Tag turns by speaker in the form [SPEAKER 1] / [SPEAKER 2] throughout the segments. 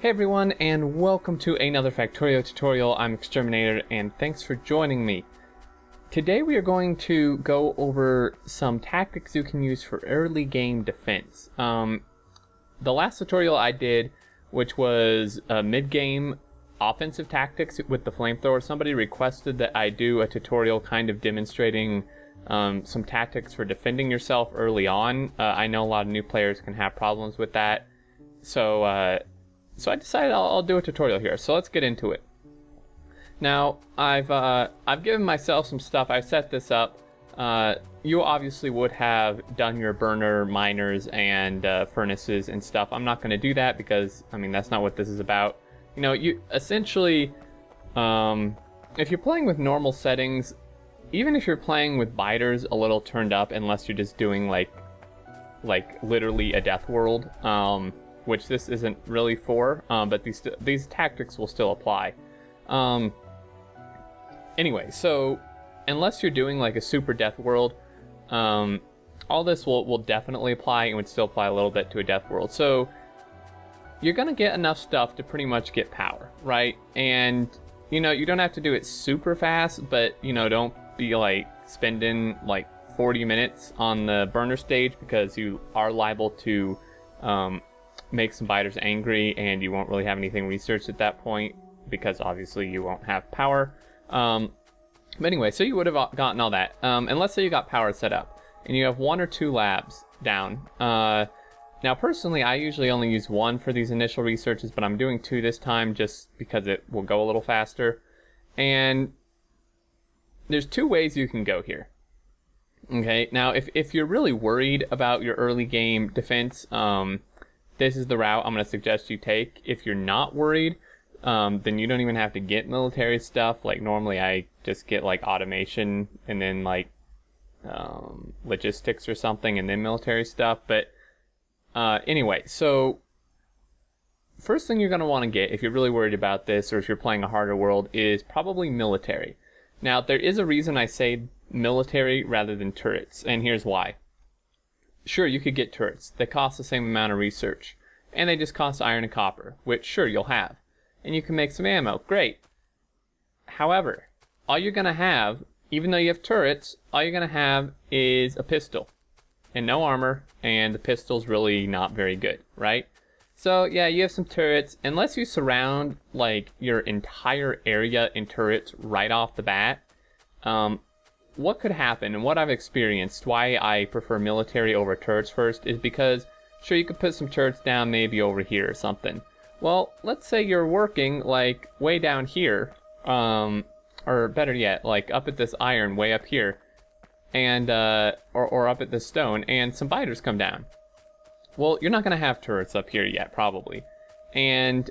[SPEAKER 1] Hey everyone, and welcome to another Factorio tutorial. I'm Exterminator, and thanks for joining me. Today we are going to go over some tactics you can use for early game defense. The last tutorial I did, which was mid-game offensive tactics with the flamethrower, somebody requested that I do a tutorial kind of demonstrating some tactics for defending yourself early on. I know a lot of new players can have problems with that, so I decided I'll do a tutorial here. So let's get into it. Now I've given myself some stuff. I set this up. You obviously would have done your burner, miners, and furnaces and stuff. I'm not going to do that because I mean that's not what this is about. You know, you essentially, if you're playing with normal settings, even if you're playing with biters a little turned up, unless you're just doing like literally a death world, which this isn't really for, but these tactics will still apply. Anyway, so unless you're doing like a super death world, all this will definitely apply and would still apply a little bit to a death world. So you're gonna get enough stuff to pretty much get power, right? And you know, you don't have to do it super fast, but you know, don't be like spending like 40 minutes on the burner stage, because you are liable to make some biters angry, and you won't really have anything researched at that point because obviously you won't have power. But anyway, so you would have gotten all that, and let's say you got power set up and you have 1 or 2 labs down. Now personally I usually only use 1 for these initial researches, but I'm doing 2 this time just because it will go a little faster. And there's 2 ways you can go here. Okay, now if you're really worried about your early game defense, this is the route I'm going to suggest you take. If you're not worried, then you don't even have to get military stuff. Like normally I just get like automation and then like logistics or something and then military stuff. But anyway, so first thing you're going to want to get if you're really worried about this, or if you're playing a harder world, is probably military. Now there is a reason I say military rather than turrets, and here's why. Sure, you could get turrets. They cost the same amount of research, and they just cost iron and copper, which sure you'll have. And you can make some ammo, great. However, all you're gonna have, even though you have turrets, all you're gonna have is a pistol and no armor, and the pistol's really not very good, right? So yeah, you have some turrets. Unless you surround like your entire area in turrets right off the bat, what could happen, and what I've experienced, why I prefer military over turrets first, is because sure, you could put some turrets down maybe over here or something. Well, let's say you're working like way down here, or better yet, like up at this iron way up here, and or up at this stone, and some biters come down. Well, you're not gonna have turrets up here yet, probably. And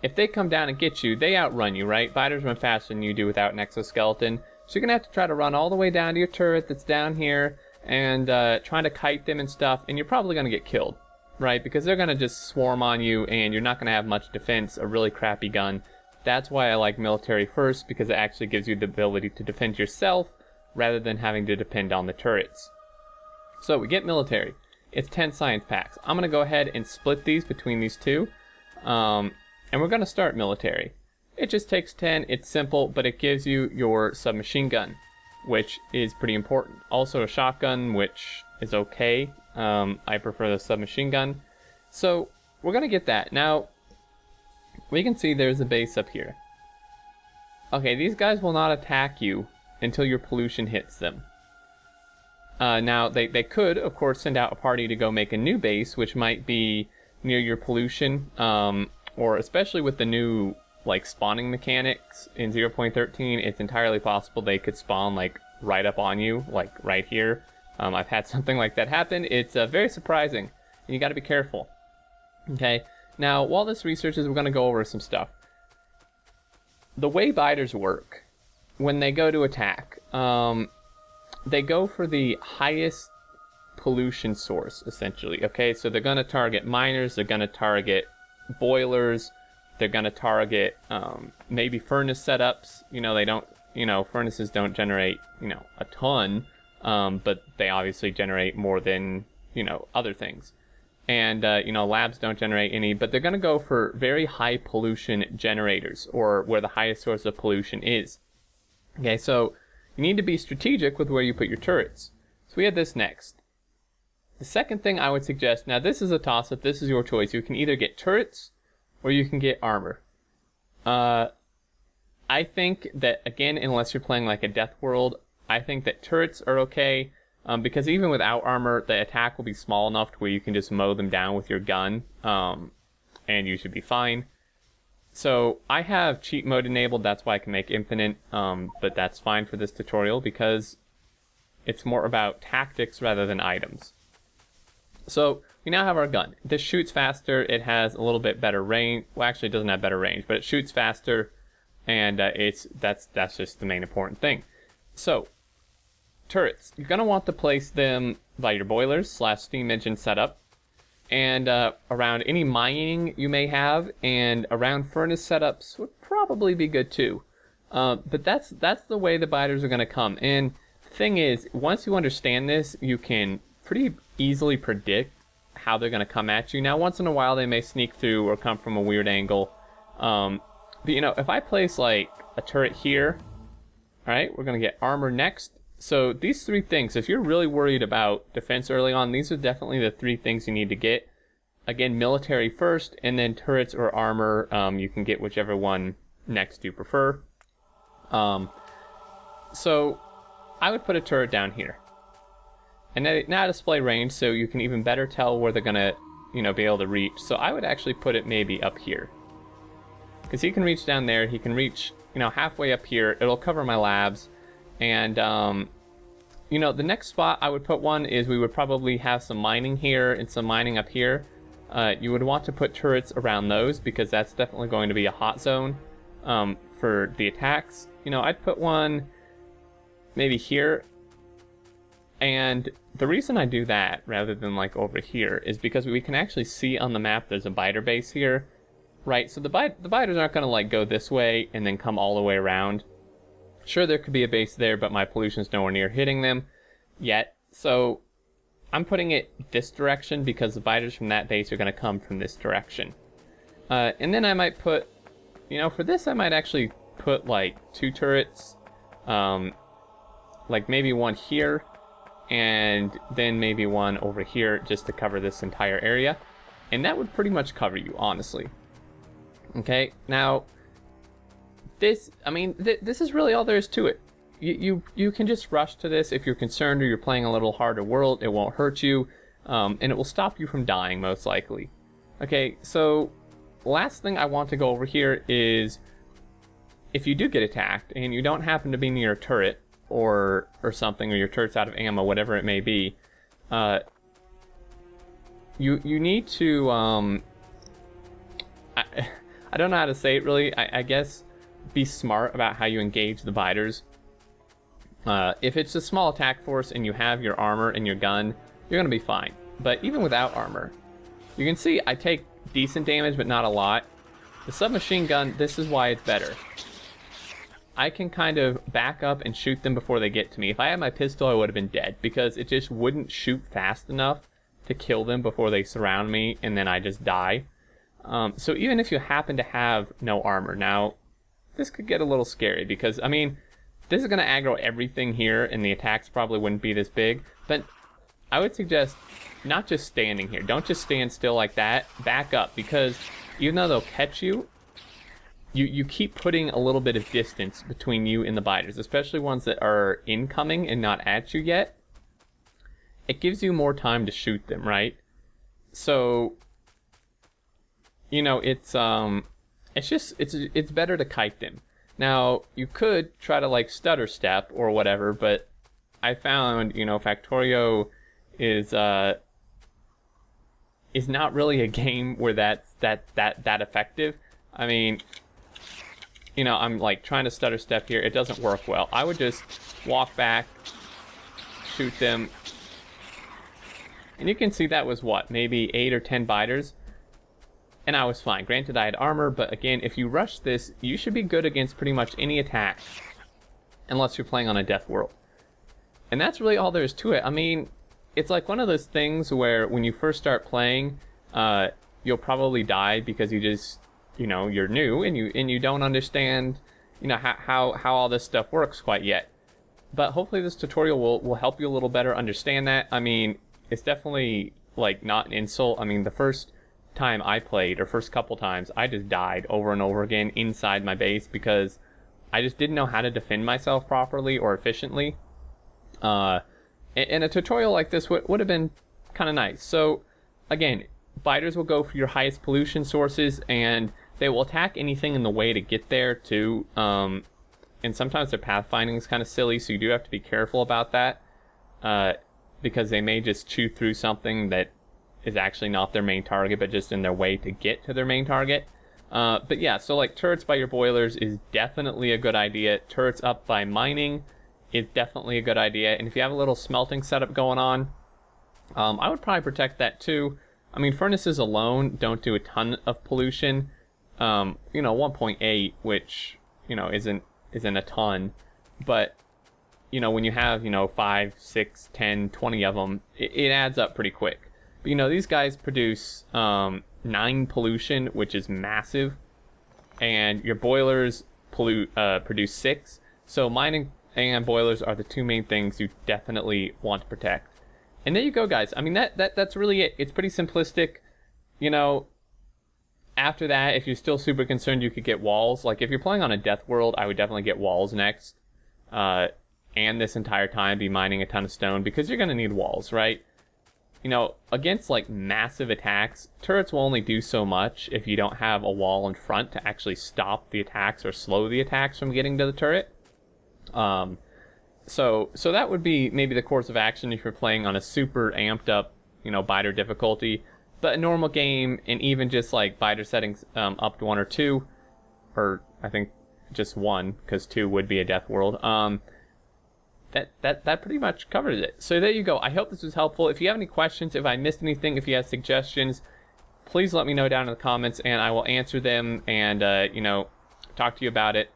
[SPEAKER 1] if they come down and get you, they outrun you, right? Biters run faster than you do without an exoskeleton. So you're gonna have to try to run all the way down to your turret that's down here, and trying to kite them and stuff, and you're probably gonna get killed, right? Because they're gonna just swarm on you, and you're not gonna have much defense, a really crappy gun. That's why I like military first, because it actually gives you the ability to defend yourself rather than having to depend on the turrets. So we get military. It's 10 science packs. I'm gonna go ahead and split these between these 2, and we're gonna start military. It just takes 10, it's simple, but it gives you your submachine gun, which is pretty important. Also a shotgun, which is okay. I prefer the submachine gun. So we're gonna get that. Now, we can see there's a base up here. Okay, these guys will not attack you until your pollution hits them. Now, they could, of course, send out a party to go make a new base, which might be near your pollution, or especially with the new like spawning mechanics in 0.13, it's entirely possible they could spawn like right up on you, like right here. I've had something like that happen. It's very surprising, and you got to be careful. Okay, now while this research is, we're going to go over some stuff. The way biters work when they go to attack, they go for the highest pollution source, essentially. Okay, so they're going to target miners, they're going to target boilers, they're going to target maybe furnace setups. You know, they don't, you know, furnaces don't generate, you know, a ton, but they obviously generate more than, you know, other things. and you know, labs don't generate any, but they're going to go for very high pollution generators, or where the highest source of pollution is. Okay, so you need to be strategic with where you put your turrets. So we have this next. The second thing I would suggest, now this is a toss-up, this is your choice. You can either get turrets or you can get armor. I think that, again, unless you're playing like a Death World, I think that turrets are okay, because even without armor, the attack will be small enough to where you can just mow them down with your gun, and you should be fine. So I have cheat mode enabled, that's why I can make infinite, but that's fine for this tutorial because it's more about tactics rather than items. So we now have our gun. This shoots faster, it has a little bit better range. Well, actually it doesn't have better range, but it shoots faster, and that's just the main important thing. So, turrets. You're going to want to place them by your boilers / steam engine setup, and around any mining you may have, and around furnace setups would probably be good too. But that's the way the biters are going to come. And the thing is, once you understand this, you can pretty easily predict how they're going to come at you. Now, once in a while, they may sneak through or come from a weird angle. But, you know, if I place, like, a turret here, alright, we're going to get armor next. So, these three things, if you're really worried about defense early on, these are definitely the three things you need to get. Again, military first, and then turrets or armor, you can get whichever one next you prefer. So, I would put a turret down here. And now display range, so you can even better tell where they're going to, you know, be able to reach. So, I would actually put it maybe up here. Because he can reach down there, he can reach, you know, halfway up here. It'll cover my labs. And, you know, the next spot I would put one is we would probably have some mining here and some mining up here. You would want to put turrets around those because that's definitely going to be a hot zone for the attacks. You know, I'd put one maybe here. And the reason I do that rather than like over here is because we can actually see on the map there's a biter base here. Right, so the biters aren't going to like go this way and then come all the way around. Sure, there could be a base there, but my pollution's nowhere near hitting them yet. So I'm putting it this direction because the biters from that base are going to come from this direction. And then I might put, you know, for this I might actually put like 2 turrets. Like maybe one here, and then maybe one over here just to cover this entire area. And that would pretty much cover you, honestly. Okay, now, this is really all there is to it. You can just rush to this if you're concerned or you're playing a little harder world. It won't hurt you, and it will stop you from dying, most likely. Okay, so, last thing I want to go over here is, if you do get attacked, and you don't happen to be near a turret, or something, or your turret's out of ammo, whatever it may be, you need to, I don't know how to say it really. I guess be smart about how you engage the biters. If it's a small attack force and you have your armor and your gun, you're going to be fine. But even without armor, you can see I take decent damage, but not a lot. The submachine gun, this is why it's better. I can kind of back up and shoot them before they get to me. If I had my pistol, I would have been dead because it just wouldn't shoot fast enough to kill them before they surround me and then I just die. So even if you happen to have no armor, now, this could get a little scary because, I mean, this is going to aggro everything here and the attacks probably wouldn't be this big, but I would suggest not just standing here. Don't just stand still like that. Back up because even though they'll catch you, you keep putting a little bit of distance between you and the biters, especially ones that are incoming and not at you yet. It gives you more time to shoot them, right? So, you know, it's better to kite them. Now, you could try to like stutter step or whatever, but I found, you know, Factorio is not really a game where that's that effective. I mean, you know, I'm like trying to stutter step here. It doesn't work well. I would just walk back, shoot them. And you can see that was what, maybe 8 or 10 biters. And I was fine. Granted, I had armor, but again, if you rush this, you should be good against pretty much any attack. Unless you're playing on a death world. And that's really all there is to it. I mean, it's like one of those things where when you first start playing, you'll probably die because you just, you're new and you don't understand, how all this stuff works quite yet. But hopefully this tutorial will help you a little better understand that. I mean, it's definitely like not an insult. I mean, the first time I played, or first couple times, I just died over and over again inside my base because I just didn't know how to defend myself properly or efficiently. And a tutorial like this would have been kind of nice. So again, biters will go for your highest pollution sources, and they will attack anything in the way to get there too. And sometimes their pathfinding is kind of silly, so you do have to be careful about that, because they may just chew through something that is actually not their main target, but just in their way to get to their main target. But yeah, so like turrets by your boilers is definitely a good idea. Turrets up by mining is definitely a good idea. And if you have a little smelting setup going on, I would probably protect that too. I mean, furnaces alone don't do a ton of pollution. 1.8, which, isn't a ton, but when you have 5, 6, 10, 20 of them, it adds up pretty quick. But these guys produce 9 pollution, which is massive, and your boilers produce 6. So mining and boilers are the two main things you definitely want to protect. And there you go, guys. I mean, that's really it. It's pretty simplistic. After that, if you're still super concerned, you could get walls. Like, if you're playing on a death world, I would definitely get walls next. And this entire time be mining a ton of stone, because you're going to need walls, right? Against, like, massive attacks, turrets will only do so much if you don't have a wall in front to actually stop the attacks or slow the attacks from getting to the turret. So that would be maybe the course of action if you're playing on a super amped up, biter difficulty. But a normal game, and even just like biter settings up to 1 or 2, or I think just 1, because 2 would be a death world. That pretty much covers it. So there you go. I hope this was helpful. If you have any questions, if I missed anything, if you have suggestions, please let me know down in the comments, and I will answer them and talk to you about it.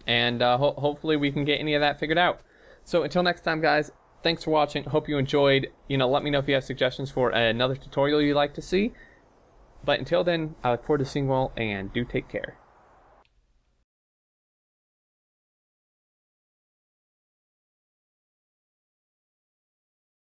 [SPEAKER 1] And hopefully we can get any of that figured out. So until next time, guys, thanks for watching. Hope you enjoyed. Let me know if you have suggestions for another tutorial you'd like to see. But until then, I look forward to seeing you all, and do take care.